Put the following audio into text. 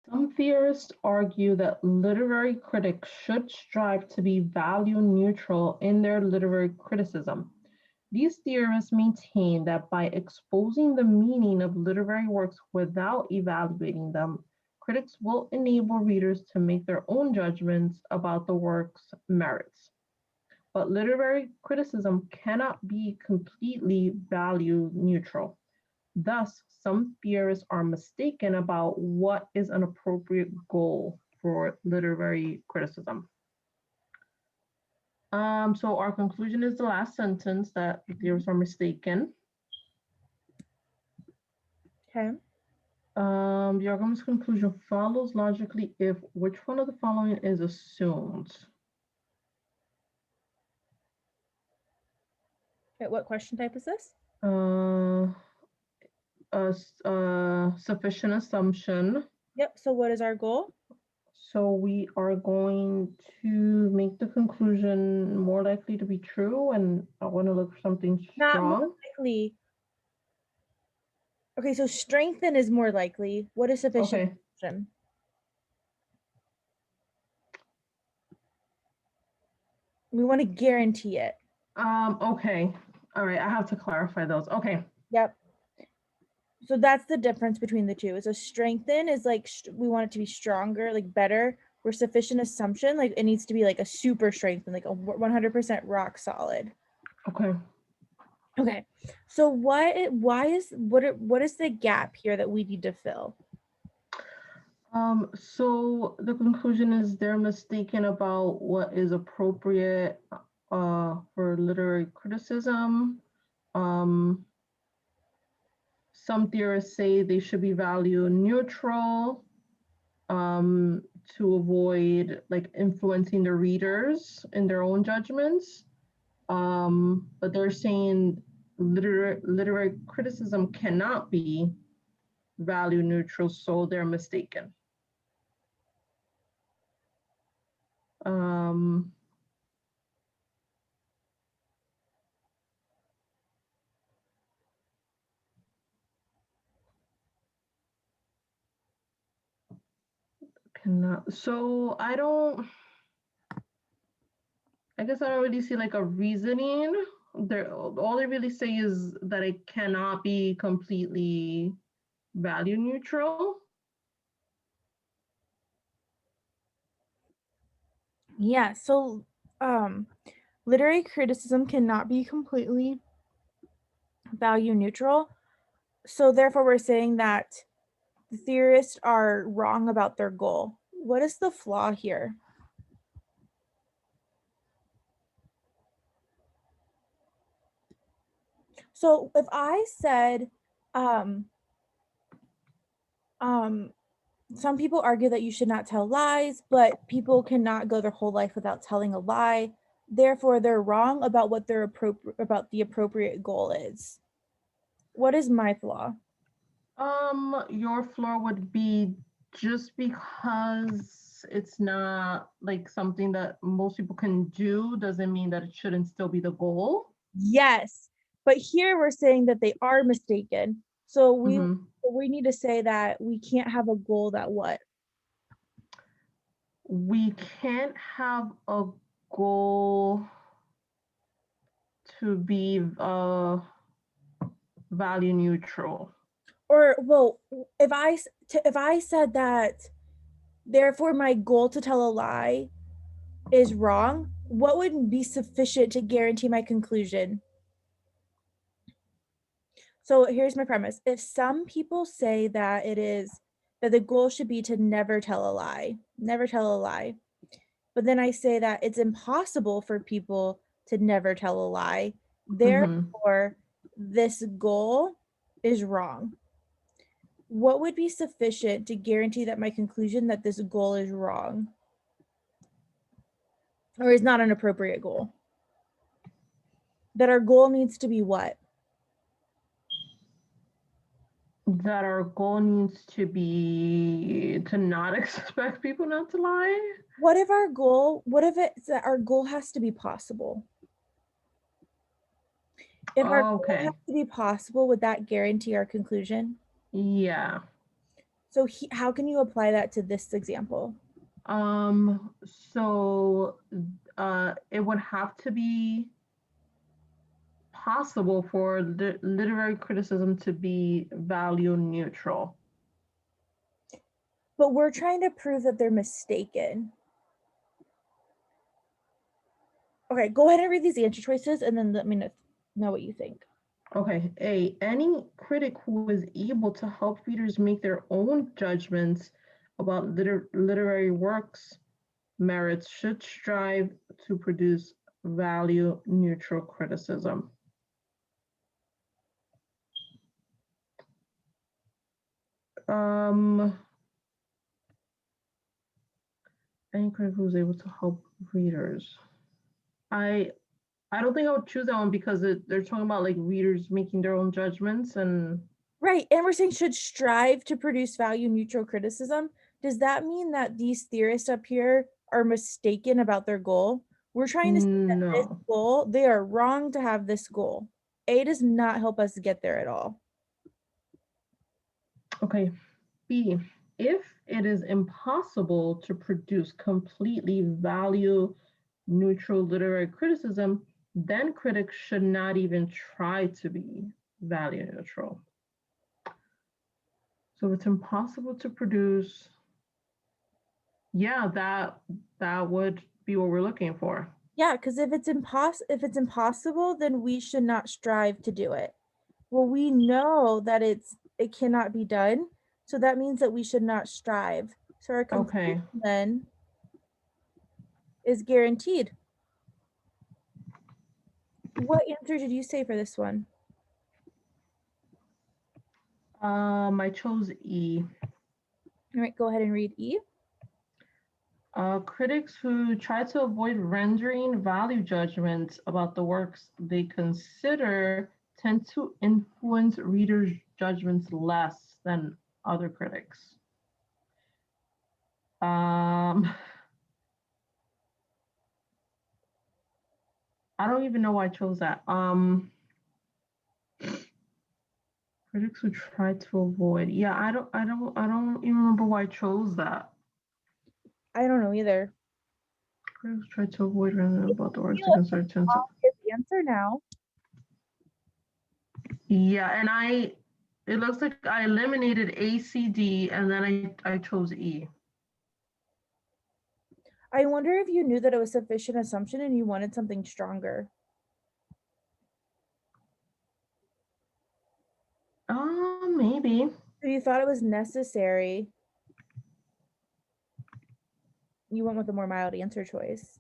Some theorists argue that literary critics should strive to be value neutral in their literary criticism. These theorists maintain that by exposing the meaning of literary works without evaluating them, critics will enable readers to make their own judgments about the work's merits. But literary criticism cannot be completely value neutral. Thus, some theorists are mistaken about what is an appropriate goal for literary criticism. So our conclusion is the last sentence that the theorists are mistaken. Okay. The argument's conclusion follows logically if which one of the following is assumed. Okay, what question type is this? Sufficient assumption. Yep. So what is our goal? So we are going to make the conclusion more likely to be true, and I want to look for something Not more strong. likely. Okay, so strengthen is more likely. What is sufficient Okay. assumption? We want to guarantee it. Okay. All right. I have to clarify those. Okay. Yep. So that's the difference between the two. So strengthen is like we want it to be stronger, like better. Where sufficient assumption, like it needs to be like a super strengthen, like a 100% rock solid. Okay. Okay. So what is the gap here that we need to fill? So the conclusion is they're mistaken about what is appropriate for literary criticism. Some theorists say they should be value neutral to avoid like influencing the readers in their own judgments. But they're saying literary criticism cannot be value neutral, so they're mistaken. Cannot. So I guess I don't really see like a reasoning. All they really say is that it cannot be completely value neutral. Yeah, so literary criticism cannot be completely value neutral. So therefore we're saying that the theorists are wrong about their goal. What is the flaw here? So if I said some people argue that you should not tell lies, but people cannot go their whole life without telling a lie. Therefore, they're wrong about what their the appropriate goal is. What is my flaw? Your flaw would be just because it's not like something that most people can do doesn't mean that it shouldn't still be the goal. Yes, but here we're saying that they are mistaken. So we need to say that we can't have a goal that what? We can't have a goal to be value neutral. Or well, if I said that therefore my goal to tell a lie is wrong, what would be sufficient to guarantee my conclusion? So here's my premise. If some people say that that the goal should be to never tell a lie, never tell a lie, but then I say that it's impossible for people to never tell a lie, therefore this goal is wrong. What would be sufficient to guarantee that my conclusion that this goal is wrong or is not an appropriate goal? That our goal needs to be what? That our goal needs to be to not expect people not to lie. What if it's that our goal has to be possible? If our goal Okay. has to be possible, would that guarantee our conclusion? Yeah. So how can you apply that to this example? So it would have to be possible for literary criticism to be value neutral. But we're trying to prove that they're mistaken. Okay, go ahead and read these answer choices and then let me know what you think. Okay, A, any critic who is able to help readers make their own judgments about literary works merits should strive to produce value neutral criticism. Any critic who is able to help readers. I don't think I would choose that one because they're talking about like readers making their own judgments and Right, and we're saying should strive to produce value neutral criticism. Does that mean that these theorists up here are mistaken about their goal? We're trying to say that this no. goal, they are wrong to have this goal. A does not help us get there at all. Okay, B, if it is impossible to produce completely value neutral literary criticism, then critics should not even try to be value neutral. So it's impossible to produce. Yeah, that would be what we're looking for. Yeah, because if it's impossible, then we should not strive to do it. Well, we know that it cannot be done, so that means that we should not strive. So our conclusion Okay. then is guaranteed. What answer did you say for this one? I chose E. All right, go ahead and read E. Critics who try to avoid rendering value judgments about the works they consider tend to influence readers' judgments less than other critics. I don't even know why I chose that. Critics who try to avoid. Yeah, I don't even remember why I chose that. I don't know either. Critics try to avoid rendering about the works they Feel a consider tend to. obvious answer now. Yeah, and it looks like I eliminated ACD and then I chose E. I wonder if you knew that it was sufficient assumption and you wanted something stronger. Maybe. If you thought it was necessary, you went with a more mild answer choice.